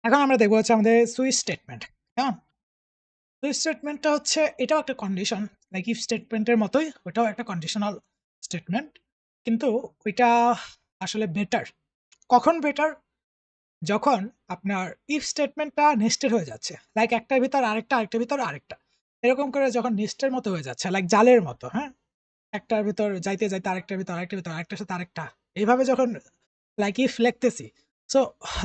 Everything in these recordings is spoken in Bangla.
এখন আমরা দেখবো হচ্ছে আমাদের সুইচ স্টেটমেন্ট। কেমন? সুইচ স্টেটমেন্টটা হচ্ছে এটাও একটা কন্ডিশন। লাইক ইফ স্টেটমেন্টের মতোই ওইটাও একটা কন্ডিশনাল স্টেটমেন্ট। কিন্তু ওইটা আসলে বেটার। কখন বেটার? যখন আপনার ইফ স্টেটমেন্টটা নেস্টেড হয়ে যাচ্ছে। লাইক একটার ভিতর আরেকটা, আরেকটার ভিতর আরেকটা। এরকম করে যখন নেস্টের মতো হয়ে যাচ্ছে, লাইক জালের মতো, হ্যাঁ? একটার ভিতর যাইতে, যাইতে আরেকটার ভিতর, আরেকটার ভিতর, আরেকটার সাথে আরেকটা। এইভাবে যখন লাইক ইফ লিখতেছি। সো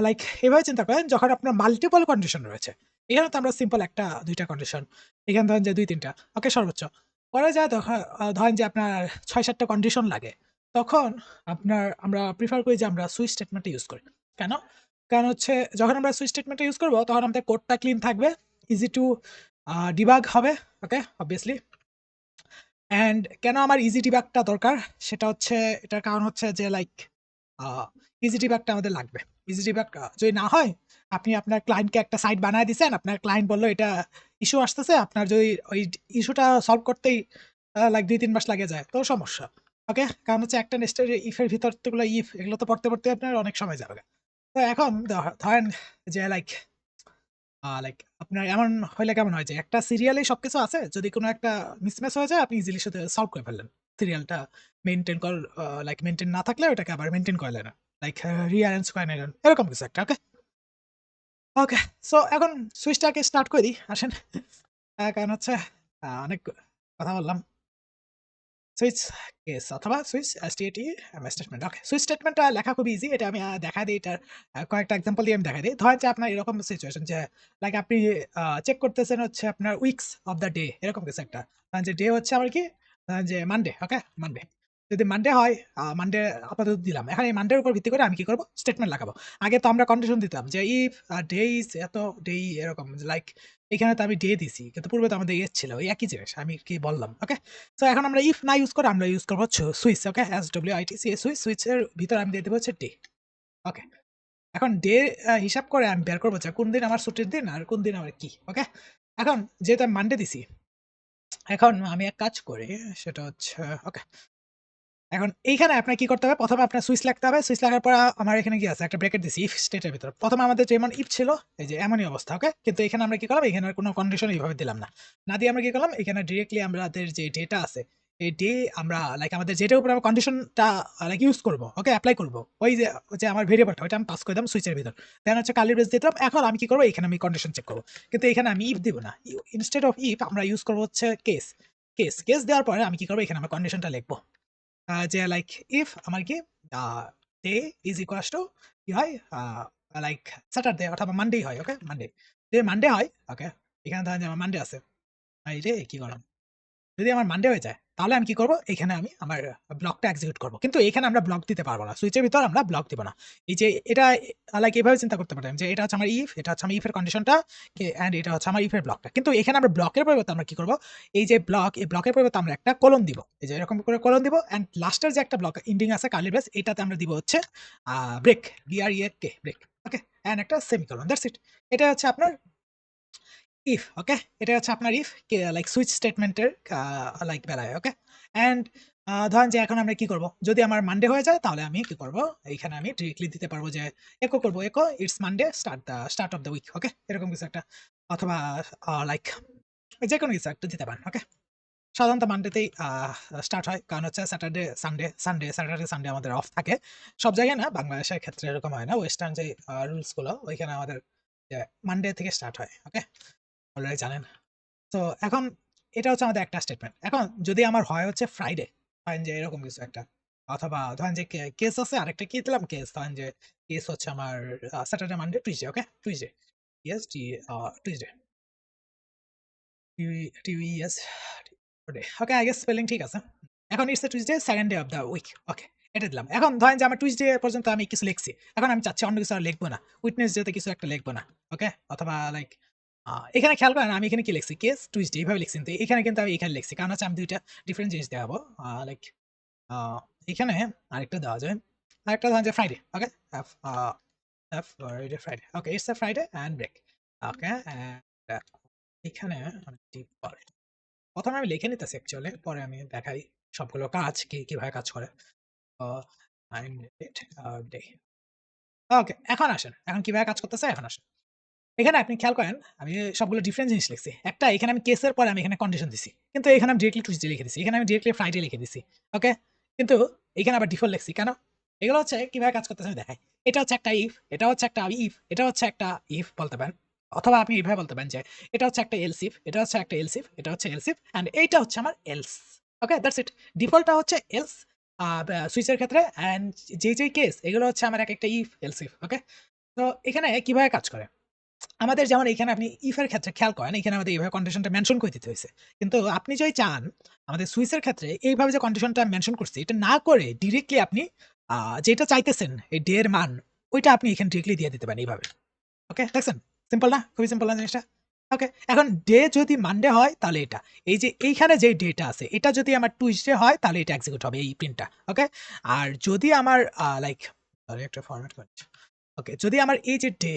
লাইক এভাবে চিন্তা করেন যখন আপনার মাল্টিপল কন্ডিশন রয়েছে। এখানে তো আমরা সিম্পল ১ টা ২ টা কন্ডিশন। এখানে ধরেন যে ২-৩ টা। ওকে সর্বোচ্চ। পরে যায় ধরেন যে আপনার ৬-৭ টা কন্ডিশন লাগে। তখন আমরা প্রিফার করি যে আমরা সুইচ স্টেটমেন্টটা ইউজ করি। কেন? কারণ হচ্ছে যখন আমরা সুইচ স্টেটমেন্টটা ইউজ করব তখন আমাদের কোডটা ক্লিন থাকবে। ইজি টু ডিবাগ হবে। ওকে? obviously অ্যান্ড কেন আমার ইজি ডিবাগটা দরকার? সেটা হচ্ছে এটার কারণ হচ্ছে যে লাইক আ ইজি ডিবাগটা আমাদের লাগবে। ইজি ডিবাগ যদি না হয়, আপনি আপনার ক্লায়েন্টকে একটা সাইট বানায় দিছেন, আপনার ক্লায়েন্ট বলল এটা ইস্যু আসতেছে। আপনার যদি ওই ইস্যুটা সলভ করতেই লাইক ২-৩ মাস লাগে যায়, তো সমস্যা। ওকে? কারণ হচ্ছে একটা নেস্টেড ইফ এর ভিতর এতগুলো ইফ এগুলো তো পড়তে, পড়তে আপনার অনেক সময় যাবে। তো এখন ধরেন যে লাইক আপনার এমন হইলে কেমন হয় যে একটা সিরিয়ালেই সবকিছু আছে। যদি কোন একটা মিসম্যাচ হয়ে যায় আপনি ইজিলি সাথে সলভ করে ফেললেন। সিরিয়ালটা মেইনটেইন কর লাইক মেইনটেইন না থাকলে ওটাকে আবার মেইনটেইন করে নিলেন। লাইক রিঅ্যারেঞ্জ করে নিলেন। এরকম কিছু একটা। ওকে? ওকে। সো এখন সুইচটাকে স্টার্ট করে দিই। আসেন। কারণ হচ্ছে অনেক কথা বললাম। সুইচ কেস অথবা সুইচ STAT স্টেটমেন্ট। ওকে। সুইচ স্টেটমেন্টটা লেখা খুব ইজি। এটা আমি দেখায় দেই এটার কয়েকটা এক্সাম্পল দিয়ে আমি দেখায় দেই। ধরেন যে আপনার এরকম সিচুয়েশন যে লাইক আপনি চেক করতেছেন হচ্ছে আপনার উইকস অফ দ্য ডে এরকম কিছু একটা। ধরেন যে ডে হচ্ছে আমার কি? যে মানডে, ওকে? মানডে। যদি মানডে হয়, মানডে আপাতত দিলাম। এখন এই মানডের উপর ভিত্তি করে আমি কি করব? স্টেটমেন্ট লাগাবো। আগে তো আমরা কন্ডিশন দিতাম যে ইফ ডে ইস এত ডে এরকম লাইক এখানে তো আমি ডে দিছি। কিন্তু পূর্বে তো আমাদের ইয়েস ছিল। ওই একই জিনিস। আমি কি বললাম। ওকে? সো এখন আমরা ইফ না ইউজ করে আমরা ইউজ করব হচ্ছে সুইচ। ওকে? SWITC switch. সুইচের ভিতরে আমি দিয়ে দেব হচ্ছে ডে। ওকে? এখন ডে হিসাব করে আমি বের করব যে কোন দিন আমার ছুটির দিন আর কোন দিন আমার কি। ওকে? এখন যেহেতু আমি মানডে দিছি, এখন আমি এক কাজ করি সেটা হচ্ছে ওকে। এখন এইখানে আপনার কি করতে হবে? ১ম এ আপনার সুইচ লিখতে হবে। সুইচ লেখার পর আমার এখানে কি আছে? একটা ব্র্যাকেট দিছি ইফ স্টেটের ভিতরে। ১ম এ আমাদের যেমন ইফ ছিল, এই যে এমনই অবস্থা, ওকে? কিন্তু এখানে আমরা কি করলাম? এখানে আর কোন কন্ডিশন এইভাবে দিলাম না। না দিয়ে আমরা কি করলাম? এখানে ডিরেক্টলি আমাদের যে ডেটা আছে, এই ডে আমরা লাইক আমাদের যেটার উপরে আমরা কন্ডিশনটা লাইক ইউজ করব, ওকে? এপ্লাই করব। ওই যে আমার ভেরিয়েবলটা ওইটা আমি পাস করে দিলাম সুইচের ভিতর। দেন হচ্ছে কার্লি ব্রেস দিলাম। এখন আমি কি করব? এখানে আমি কন্ডিশন চেক করব। কিন্তু এখানে আমি ইফ দিব না। ইনস্টেড অফ ইফ আমরা ইউজ করব হচ্ছে কেস। কেস দেওয়ার পরে আমি কি করব? এখানে আমার কন্ডিশনটা লিখব। যে লাইক ইফ আমার কি a day is equals to কি হয়? লাইক স্যাটারডে অথবা মানডেই হয়। ওকে? মানডে। যদি মানডে হয়, ওকে? এখানে ধরেন যে আমার মানডে আছে। এইরে কি গরম! যদি আমার মানডে হয়ে যায়, তাহলে আমি কি করব? এখানে আমি আমার ব্লকটা এক্সিকিউট করব। কিন্তু এখানে আমরা ব্লক দিতে পারব না। সুইচের ভিতর আমরা ব্লক দিব না। এই যে এটা লাইক এভাবে চিন্তা করতে পারেন যে এটা হচ্ছে আমার ইফ, এটা হচ্ছে আমার ইফ এর কন্ডিশনটা অ্যান্ড এটা হচ্ছে আমার ইফ এর ব্লকটা। কিন্তু এখানে আমরা ব্লকের পরিবর্তে আমরা কি করব? এই যে ব্লক, এই ব্লকের পরিবর্তে আমরা একটা কোলন দিব। এই যে এরকম করে কোলন দিব অ্যান্ড লাস্টের যে একটা ব্লক এন্ডিং আছে কার্লি ব্রেস এটাতে আমরা দিব হচ্ছে break, BREAK break. Okay? And একটা সেমিকোলন। That's it. এটা হচ্ছে আপনার ইফ, ওকে? এটা হচ্ছে আপনার ইফ লাইক সুইচ স্টেটমেন্টের লাইক বেলায়, ওকে? অ্যান্ড ধরেন যে এখন আমরা কি করব? যদি আমার মানডে হয়ে যায় তাহলে আমি কি করব? এইখানে আমি ডিরেক্টলি দিতে পারব যে এচো করব, এচো it's Monday start of the week, okay? এরকম কিছু একটা অথবা লাইক যেকোনো কিছু একটা দিতে পারেন, ওকে? সাধারণত মানডেতেই স্টার্ট হয়। কারণ হচ্ছে স্যাটারডে, সানডে আমাদের অফ থাকে। সব জায়গায় না, বাংলাদেশের ক্ষেত্রে এরকম হয় না। ওয়েস্টার্ন যে রুলস গুলো ওইখানে আমাদের যে মানডে থেকে স্টার্ট হয়, ওকে? অলরেডি জানেন। তো এখন এটা হচ্ছে আমাদের একটা স্টেটমেন্ট। এখন যদি আমার হয় হচ্ছে ফ্রাইডে, ধরেন যে এরকম কিছু একটা অথবা ধরেন যে কেস আছে আরেকটা কি দিলাম কেস ধরেন যে কেস হচ্ছে আমার Saturday, Monday, Tuesday, okay? Tuesday. Yes T Tuesday. TUES day. Okay, I guess spelling ঠিক আছে। এখন it's a Tuesday, second day of the week. Okay, এটা দিলাম। এখন ধরেন যে আমার টুইসডে পর্যন্ত আমি কিছু লিখছি। এখন আমি চাচ্ছি অন্য কিছু আর লিখব না। উইটনেসডে তে কিছু একটা লিখব না। ওকে? অথবা লাইক এখানে খেয়াল করেন আমি এখানে কি লিখছি? কেস টুইসডে এভাবে লিখছি। কিন্তু এখানে কিন্তু আমি এখানে লিখছি। কারণ হচ্ছে আমি ২ টা ডিফারেন্ট জিনিস দেখাবো। লাইক আ এখানে আরেকটা দেওয়া যায়। আরেকটা ধরেন যে Friday. Okay? F Friday. Okay, it's a Friday and break. Okay? And এখানে আমি টিপ পরে ১ম এ আমি লিখে নিতেছি অ্যাকচুয়ালি। পরে আমি দেখাই সবগুলো কাজ কিভাবে কাজ করে। আ টাইম ডেট ডে। ওকে, এখন আসেন। এখন কিভাবে কাজ করতেছে এখন আসেন। এখানে আপনি খেয়াল করেন আমি সবগুলো ডিফারেন্ট জিনিস লিখছি। একটা এখানে আমি কেসের পরে আমি এখানে কন্ডিশন দিছি। কিন্তু এখানে আমি ডিরেক্টলি টুইসডে লিখে দিছি। এখানে আমি ডিরেক্টলি ফ্রাইডে লিখে দিছি। ওকে? কিন্তু এখানে আবার ডিফল্ট লিখছি। কেন? এগুলো হচ্ছে কিভাবে কাজ করতেছে আমি দেখাই। এটা হচ্ছে একটা ইফ, এটা হচ্ছে একটা ইফ, এটা হচ্ছে একটা ইফ বলতে পারেন। অথবা আপনি এভাবে বলতে পারেন যে এটা হচ্ছে একটা এলস ইফ, এটা হচ্ছে একটা এলস ইফ, এটা হচ্ছে এলস ইফ অ্যান্ড এইটা হচ্ছে আমার এলস। ওকে? That's it. ডিফল্টটা হচ্ছে এলস সুইচের ক্ষেত্রে অ্যান্ড যেই কেস এগুলো হচ্ছে আমার একেকটা ইফ, এলস ইফ। ওকে? তো এখানে কিভাবে কাজ করে? আমাদের যেমন এখানে আপনি ইফ এর ক্ষেত্রে খেয়াল করেন, এখানে আমাদের এইভাবে কন্ডিশনটা মেনশন করে দিতে হইছে। কিন্তু আপনি যদি চান আমাদের সুইচ এর ক্ষেত্রে এইভাবে যে কন্ডিশনটা মেনশন করছি, এটা না করে ডিরেক্টলি আপনি যেটা চাইতেছেন এই ডে এর মান, ওইটা আপনি এখানে ডিরেক্টলি দিয়ে দিতে পারেন এইভাবে। ওকে? দেখছেন? সিম্পল না? খুবই সিম্পল না জিনিসটা? ওকে। এখন ডে যদি মানডে হয় তাহলে এটা। এই যে এইখানে যে ডেটা আছে, এটা যদি আমার টুইসডে হয় তাহলে এটা এক্সিকিউট হবে এই প্রিন্টটা। ওকে? আর যদি আমার লাইক সরি একটা ফরম্যাট করে ওকে, যদি আমার এই যে ডে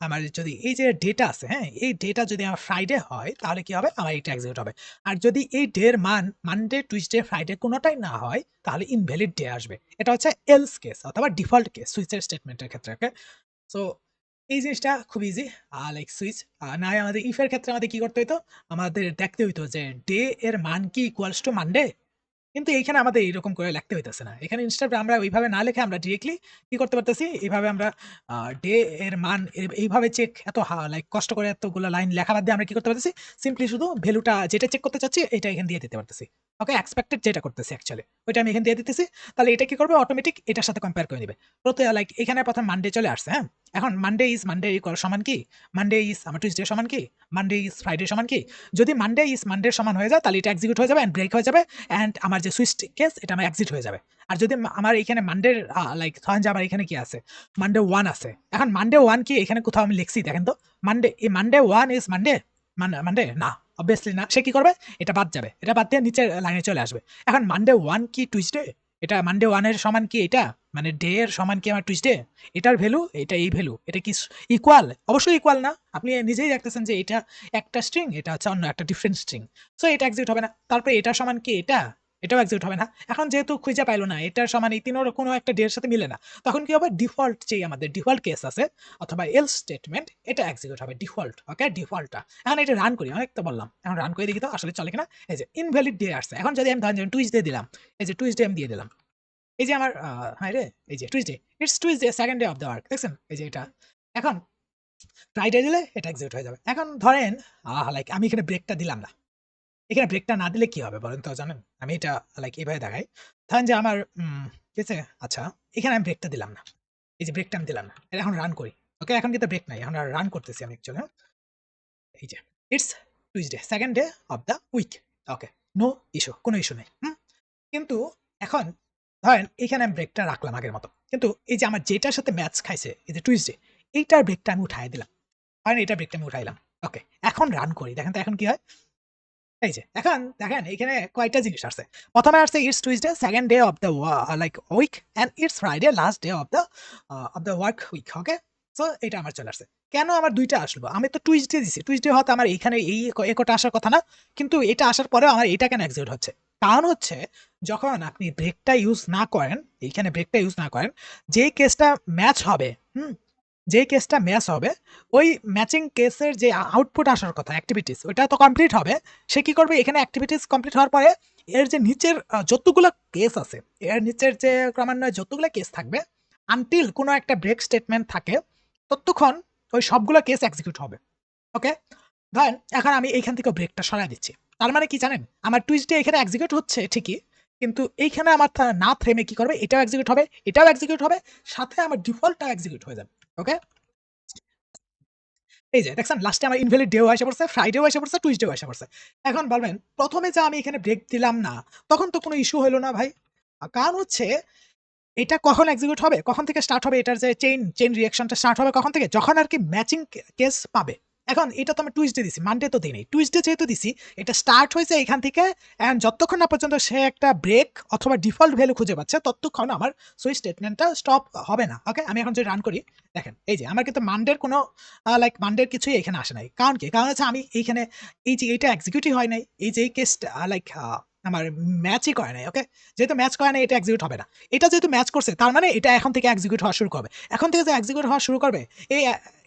আমার যদি এই যে ডেটা আছে, হ্যাঁ? এই ডেটা যদি আমার ফ্রাইডে হয় তাহলে কি হবে? আমার এটা এক্সিকিউট হবে। আর যদি এই ডে এর মান মানডে, টুইসডে, ফ্রাইডে কোনটাই না হয় তাহলে ইনভ্যালিড ডে আসবে। এটা হচ্ছে এলস কেস অথবা ডিফল্ট কেস সুইচের স্টেটমেন্টের ক্ষেত্রে। ওকে? সো এই জিনিসটা খুব ইজি। লাইক সুইচ না হয় আমাদের ইফ এর ক্ষেত্রে আমাদের কি করতে হইতো? আমাদের দেখতে হইতো যে ডে এর মান কি ইকুয়ালস টু মানডে? কিন্তু এইখানে আমাদের এইরকম করে লিখতে হইতেছে না। এখানে ইনস্টেড আমরা ওইভাবে না লিখে আমরা ডিরেক্টলি কি করতে পারতেছি? এইভাবে আমরা ডে এর মান এইভাবে চেক এত লাইক কষ্ট করে এতগুলা লাইন লেখা বাদ দিয়ে আমরা কি করতে পারতেছি? সিম্পলি শুধু ভ্যালুটা যেটা চেক করতে চাচ্ছি এটা এখানে দিয়ে দিতে পারতেছি। ওকে? এক্সপেক্টেড যেটা করতেছি অ্যাকচুয়ালি ওইটা আমি এখানে দিয়ে দিতেছি। তাহলে এটা কি করবে? অটোমেটিক এটার সাথে কম্পেয়ার করে নিবে। লাইক এখানে ১ম মানডে চলে আসছে, হ্যাঁ? এখন মানডে ইস মানডে ইকুয়াল সমান কি? মানডে ইস আমার টুইসডে সমান কি? মানডে ইস ফ্রাইডে সমান কি? যদি মানডে ইস মানডের সমান হয়ে যায় তাহলে এটা এক্সিকিউট হয়ে যাবে এন্ড ব্রেক হয়ে যাবে অ্যান্ড আমার যে সুইচ কেস এটা আমার এক্সিট হয়ে যাবে। আর যদি আমার এখানে মানডের লাইক ধরেন যে আমার এখানে কি আছে? মানডে 1 আছে। এখন মানডে 1 কি এখানে কোথাও আমি লিখছি দেখেন তো? মানডে 1 ইস মানডে? মানডে? না, obviously না। সে কি করবে? এটা বাদ যাবে। এটা বাদ দিয়ে নিচের লাইনে চলে আসবে। এখন মানডে 1 কি টুইসডে? এটা মানডে 1 এর সমান কি এটা? মানে ডে এর সমান কি আমার টুইসডে? এটার ভ্যালু, এটা এই ভ্যালু। এটা কি ইকুয়াল? অবশ্যই ইকুয়াল না। আপনি নিজেই দেখতেছেন যে এটা একটা স্ট্রিং, এটা হচ্ছে অন্য একটা ডিফারেন্ট স্ট্রিং। সো এটা এক্সিকিউট হবে না। তারপরে এটার সমান কি এটা? এটাও এক্সিকিউট হবে না। এখন যেহেতু খুঁজে পাইল না, এটার সমান এই ৩ এর কোনো একটা ডে এর সাথে মিলে না। তখন কি হবে? ডিফল্ট যেই আমাদের ডিফল্ট কেস আছে অথবা এলস স্টেটমেন্ট এটা এক্সিকিউট হবে ডিফল্ট। ওকে? ডিফল্টটা। এখন এটা রান করি। অনেক তো বললাম। এখন রান করে দেখি তো আসলে চলে কিনা। এই যে ইনভ্যালিড ডে আসছে। এখন যদি আমি ধরেন যে টুইসডে দিলাম। এই যে টুইসডে আমি দিয়ে দিলাম। এই যে আমার হায় রে! এই যে Tuesday. It's Tuesday 2nd day of the work. দেখছেন? এই যে এটা। এখন ফ্রাইডে দিলে এটা এক্সিকিউট হয়ে যাবে। এখন ধরেন লাইক আমি এখানে ব্রেকটা দিলাম না। এখানে ব্রেকটা না দিলে কি হবে বলেন তো জানেন? আমি এটা লাইক এভাবে দেখাই। ধরেন যে আমার ঠিক আছে? আচ্ছা, এখানে আমি ব্রেকটা দিলাম না। এই যে ব্রেকটা আমি দিলাম না। এটা এখন রান করি। ওকে? এখন কিন্তু ব্রেক নাই। এখন রান করতেছি আমি অ্যাকচুয়ালি, হ্যাঁ? এই যে it's Tuesday 2nd day of the week. Okay. No issue. কোনো ইস্যু নেই। হুম? কিন্তু এখন ধরেন এখানে আমি ব্রেকটা রাখলাম আগের মতো। কিন্তু এই যে আমার যেটার সাথে ম্যাচ খাইছে, এই যে টুইসডে, এইটার ব্রেকটা আমি উঠায় দিলাম। ধরেন এটার ব্রেকটা আমি উঠাইলাম। ওকে। এখন রান করি। দেখেন তো এখন কি হয়? এই যে এখন দেখেন এখানে কয়টা জিনিস আসছে। ১ম এ আসছে it's Tuesday 2nd day of the like week and it's Friday last day of the work week. Okay? So এটা আমার চলে আসছে। কেন আমার ২ টা আসলো? আমি তো টুইসডে দিছি। টুইসডে হয়তো আমার এইখানে এই কটা আসার কথা না। কিন্তু এটা আসার পরেও আমার এটা কেন এক্সিকিউট হচ্ছে? কারণ হচ্ছে যখন আপনি ব্রেকটা ইউজ না করেন, এইখানে ব্রেকটা ইউজ না করেন, যেই কেসটা ম্যাচ হবে, হুম? যেই কেসটা ম্যাচ হবে, ওই ম্যাচিং কেসের যে আউটপুট আসার কথা অ্যাক্টিভিটিস ওইটা তো কমপ্লিট হবে। সে কি করবে? এখানে অ্যাক্টিভিটিস কমপ্লিট হওয়ার পরে এর যে নিচের যতগুলা কেস আছে, এর নিচের যে ক্রমান্বয়ে যতগুলা কেস থাকবে আনটিল কোনো একটা ব্রেক স্টেটমেন্ট থাকে, ততক্ষণ ওই সবগুলা কেস এক্সিকিউট হবে। ওকে? ধরেন এখন আমি এইখান থেকে ব্রেকটা সরায় দিচ্ছি। তার মানে কি জানেন? আমার টুইসডে এখানে এক্সিকিউট হচ্ছে ঠিকই। কিন্তু এইখানে আমার না থেমে কি করবে? এটাও এক্সিকিউট হবে, এটাও এক্সিকিউট হবে, সাথে আমার ডিফল্টটাও এক্সিকিউট হয়ে যাবে। ওকে? এই যে দেখছেন লাস্টে আমার ইনভ্যালিড ডেও এসে পড়ছে, ফ্রাইডেও এসে পড়ছে, টুইসডেও এসে পড়ছে। এখন বলবেন ১ম এ যে আমি এখানে ব্রেক দিলাম না, তখন তো কোনো ইস্যু হইল না ভাই। কারণ হচ্ছে এটা কখন এক্সিকিউট হবে? কখন থেকে স্টার্ট হবে এটার যে চেইন রিঅ্যাকশনটা স্টার্ট হবে কখন থেকে? যখন আরকি ম্যাচিং কেস পাবে। এখন এটা তো আমি টুইসডে দিছি, মানডে তো দেই নাই। টুইসডে যেহেতু দিছি, এটা স্টার্ট হইছে এখান থেকে অ্যান্ড যতক্ষণ না পর্যন্ত সে একটা ব্রেক অথবা ডিফল্ট ভ্যালু খুঁজে পাচ্ছে, ততক্ষণ আমার সুইচ স্টেটমেন্টটা স্টপ হবে না। ওকে? আমি এখন যদি রান করি, দেখেন এই যে আমার কিন্তু মানডের কোনো লাইক মানডের কিছুই এখানে আসে নাই। কারণ কি? কারণ হচ্ছে আমি এইখানে এই যে এইটা এক্সিকিউটই হয় নাই। এই যে এই কেসটা লাইক আমার ম্যাচই করে নাই। ওকে? যেহেতু ম্যাচ করে নাই এটা এক্সিকিউট হবে না। এটা যেহেতু ম্যাচ করছে তার মানে এটা এখন থেকে এক্সিকিউট হওয়া শুরু করবে। এখন থেকে যে এক্সিকিউট হওয়া শুরু করবে এই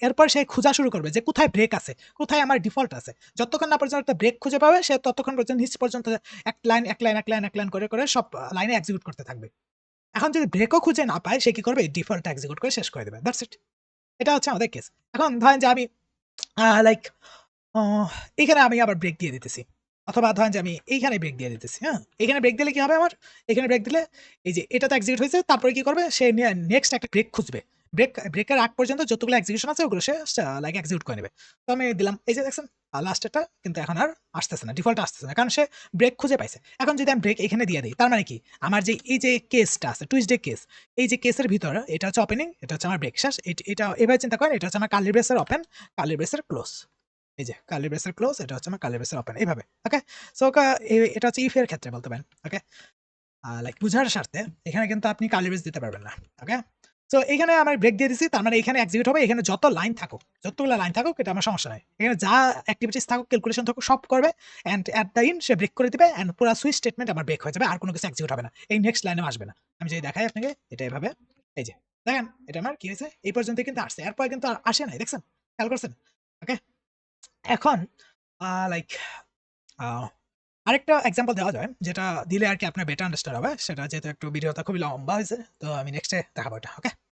এরপর সে খোঁজা শুরু করবে যে কোথায় ব্রেক আছে, কোথায় আমার ডিফল্ট আছে। যতক্ষণ না পর্যন্ত একটা ব্রেক খুঁজে পাবে সে ততক্ষণ পর্যন্ত নিচ পর্যন্ত এক লাইন করে সব লাইনে এক্সিকিউট করতে থাকবে। এখন যদি ব্রেকও খুঁজে না পায় সে কি করবে? ডিফল্ট এক্সিকিউট করে শেষ করে দেবে। That's it. এটা হচ্ছে আমাদের কেস। এখন ধরেন যে আমি লাইক এইখানে আমি আবার ব্রেক দিয়ে দিতেছি। অথবা ধরেন যে আমি এইখানে ব্রেক দিয়ে দিতেছি, হ্যাঁ? এখানে ব্রেক দিলে কি হবে আমার? এখানে ব্রেক দিলে এই যে এটা তো এক্সিকিউট হয়েছে, তারপরে কি করবে? সে নেক্সট একটা ব্রেক খুঁজবে। ব্রেকের আগ পর্যন্ত যতগুলো এক্সিকিউশন আছে ওগুলো সে লাইক এক্সিকিউট করে নেবে। তো আমি দিলাম এই যে দেখছেন লাস্টেরটা কিন্তু এখন আর আসতেছে না, ডিফল্ট আসতেছে না। কারণ সে ব্রেক খুঁজে পাইছে। এখন যদি আমি ব্রেক এখানে দিয়ে দেই, তার মানে কি? আমার যে এই যে কেসটা আছে, টুইসডে কেস, এই যে কেসের ভিতরে এটা হচ্ছে ওপেনিং, এটা হচ্ছে আমার ব্রেক শেষ। এটা এভাবে চিন্তা করেন, এটা হচ্ছে আমার কার্লি ব্রেসের ওপেন, কার্লি ব্রেসের ক্লোজ। এই যে কার্লি ব্রেসের ক্লোজ, এটা হচ্ছে আমার কার্লি ব্রেসের ওপেন, এইভাবে। ওকে? সো এটা হচ্ছে ইফ এর ক্ষেত্রে বলতে পারেন। ওকে? লাইক বুঝার স্বার্থে এখানে কিন্তু আপনি কার্লি ব্রেস দিতে পারবেন না। ওকে? সো এখানে আমার ব্রেক দিয়ে দিছি, তার মানে এখানে এক্সিকিউট হবে। এখানে যত লাইন থাকুক, যতগুলো লাইন থাকুক এটা আমার সমস্যা নাই। এখানে যা অ্যাক্টিভিটিস থাকুক, ক্যালকুলেশন থাকুক সব করবে অ্যান্ড এট দ্য এন্ড সে ব্রেক করে দিবে অ্যান্ড পুরা সুইচ স্টেটমেন্ট আমার ব্রেক হয়ে যাবে। আর কোনো কিছু এক্সিকিউট হবে না। এই নেক্সট লাইনেও আসবে না। আমি যদি দেখাই আপনাকে এটা এভাবে, এই যে দেখেন এটা আমার কি হয়েছে? এই পর্যন্ত কিন্তু আসছে। এরপরে কিন্তু আর আসে নাই। দেখছেন? খেয়াল করছেন? ওকে? এখন লাইক আ আরেকটা এক্সাম্পল দেওয়া যায় যেটা দিলে আরকি আপনার বেটার আন্ডারস্ট্যান্ড হবে। সেটা যেহেতু একটু ভিডিওটা খুবই লম্বা হয়েছে। তো আমি নেক্সট এ দেখাবো এটা। ওকে?